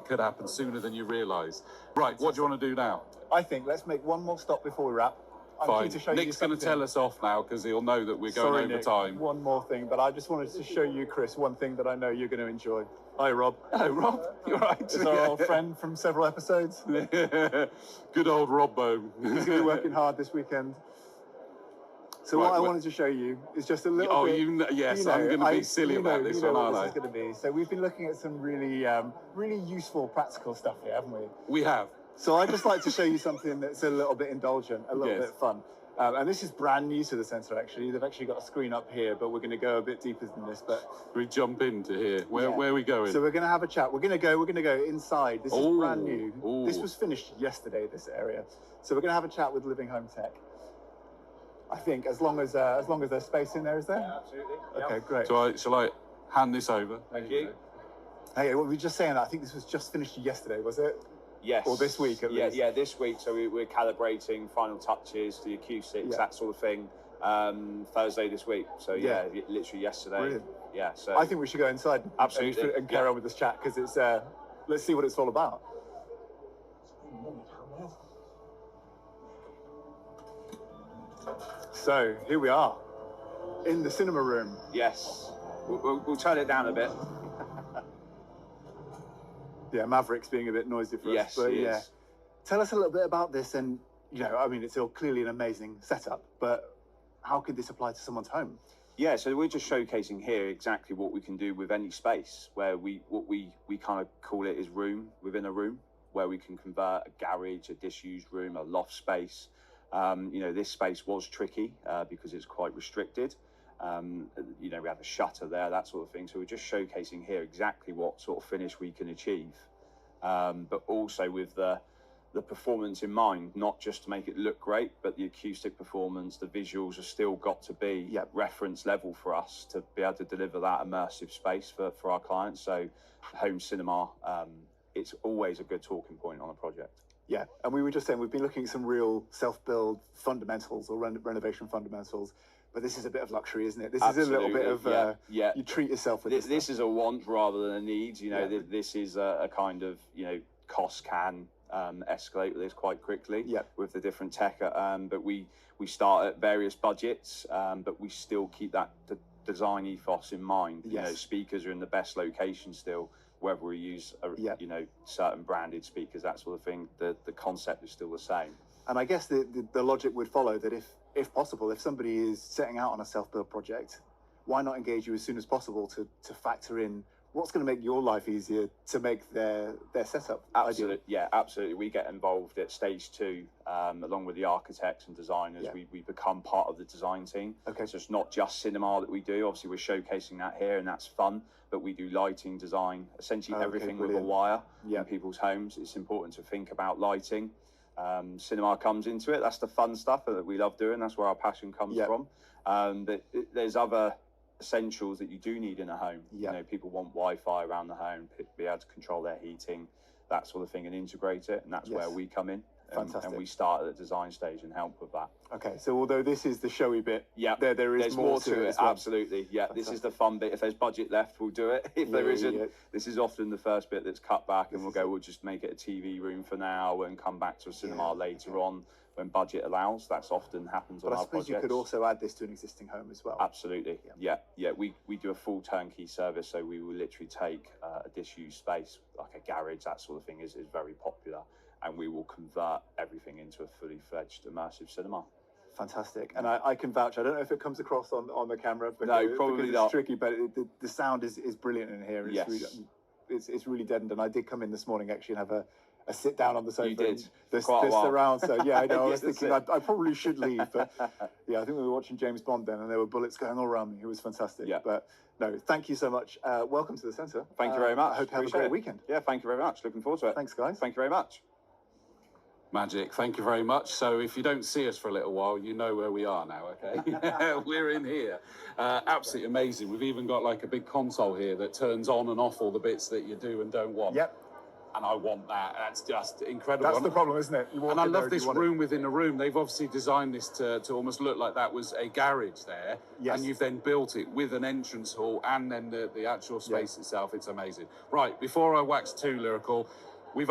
could happen sooner than you realise. Right, what do you want to do now? I think let's make one more stop before we wrap. I'm Fine. keen to show Nick's you going to tell us off now because he'll know that we're going over Nick, time. one more thing, but I just wanted to show you, Chris, one thing that I know you're going to enjoy. Hi, Rob. Hello, Rob. You're right. It's our old friend from several episodes. Good old Robbo. He's going to be working hard this weekend. So what I wanted to show you is just a little bit. Yes, I'm going to be silly about this one, aren't I? This is going to be. So we've been looking at some really, really useful, practical stuff here, haven't we? We have. So I'd just like to show you something that's a little bit indulgent, a little bit fun. And this is brand new to the centre, actually. They've actually got a screen up here, but we're going to go a bit deeper than this. But we jump into here. Where are we going? So we're going to have a chat. We're going to go inside. This is brand new. This was finished yesterday, this area. So we're going to have a chat with Living Home Tech. I think as long as there's space in there, is there? Yeah, absolutely. Okay, great. So shall I hand this over? Thank you. Hey, what were we just saying? I think this was just finished yesterday, was it? Yes. Or this week at least? Yeah, this week. So we're calibrating final touches, the acoustics, that sort of thing. Thursday this week. So literally yesterday. Brilliant. Yeah. So I think we should go inside and carry on with this chat because it's let's see what it's all about. So here we are in the cinema room. Yes. We'll turn it down a bit. Yeah, Maverick's being a bit noisy for us. Yes, But he is. Tell us a little bit about this and, I mean, it's all clearly an amazing setup, but how could this apply to someone's home? Yeah, so we're just showcasing here exactly what we can do with any space where we kind of call it is room within a room, where we can convert a garage, a disused room, a loft space. This space was tricky because it's quite restricted. We have a shutter there, that sort of thing. So we're just showcasing here exactly what sort of finish we can achieve, but also with the performance in mind, not just to make it look great, but the acoustic performance, the visuals have still got to be reference level for us to be able to deliver that immersive space for our clients. So home cinema, it's always a good talking point on a project. Yeah, and we were just saying, we've been looking at some real self-build fundamentals or renovation fundamentals. But this is a bit of luxury, isn't it? This is a little bit of, you treat yourself with this is a want rather than a need. This is a kind of, cost can escalate with this quite quickly with the different tech. But we start at various budgets, but we still keep that design ethos in mind. Speakers are in the best location still, whether we use, certain branded speakers, that sort of thing. The concept is still the same. And I guess the logic would follow that if possible, if somebody is setting out on a self-build project, why not engage you as soon as possible to factor in what's going to make your life easier to make their setup absolutely ideal? Yeah, absolutely. We get involved at stage 2 along with the architects and designers. We become part of the design team. Okay. So it's not just cinema that we do. Obviously we're showcasing that here and that's fun, but we do lighting, design, essentially everything with a wire in people's homes. It's important to think about lighting. Cinema comes into it. That's the fun stuff that we love doing. That's where our passion comes from. But there's other essentials that you do need in a home. People want Wi-Fi around the home, be able to control their heating, that sort of thing, and integrate it. And that's where we come in. Fantastic. And we start at the design stage and help with that. Okay, so although this is the showy bit, there's more to it. Absolutely, This is the fun bit. If there's budget left, we'll do it. If there isn't, this is often the first bit that's cut back, and we'll just make it a TV room for now and come back to a cinema later on when budget allows. That's often happens on our projects. But I suppose you could also add this to an existing home as well. Absolutely, we do a full turnkey service, so we will literally take a disused space, like a garage, that sort of thing is very popular. And we will convert everything into a fully fledged immersive cinema. Fantastic. And I can vouch. I don't know if it comes across on the camera. No, probably not. It's tricky, but the sound is brilliant in here. It's really deadened. And I did come in this morning actually and have a sit down on the sofa. You did. This surround. So I know. I was thinking I probably should leave, but I think we were watching James Bond then, and there were bullets going all around me. It was fantastic. But no, thank you so much. Welcome to the centre. Thank you very much. I hope you have a great weekend. Yeah, thank you very much. Looking forward to it. Thanks, guys. Thank you very much. Magic, thank you very much. So if you don't see us for a little while, you know where we are now, okay? We're in here. Absolutely amazing. We've even got like a big console here that turns on and off all the bits that you do and don't want. and I want that. That's just incredible. That's the problem, isn't it? You walk And I in there love you this want it. room within a room. They've obviously designed this to almost look like that was a garage there. Yes. And you've then built it with an entrance hall and then the actual space itself. It's amazing. Right, before I wax too lyrical, we've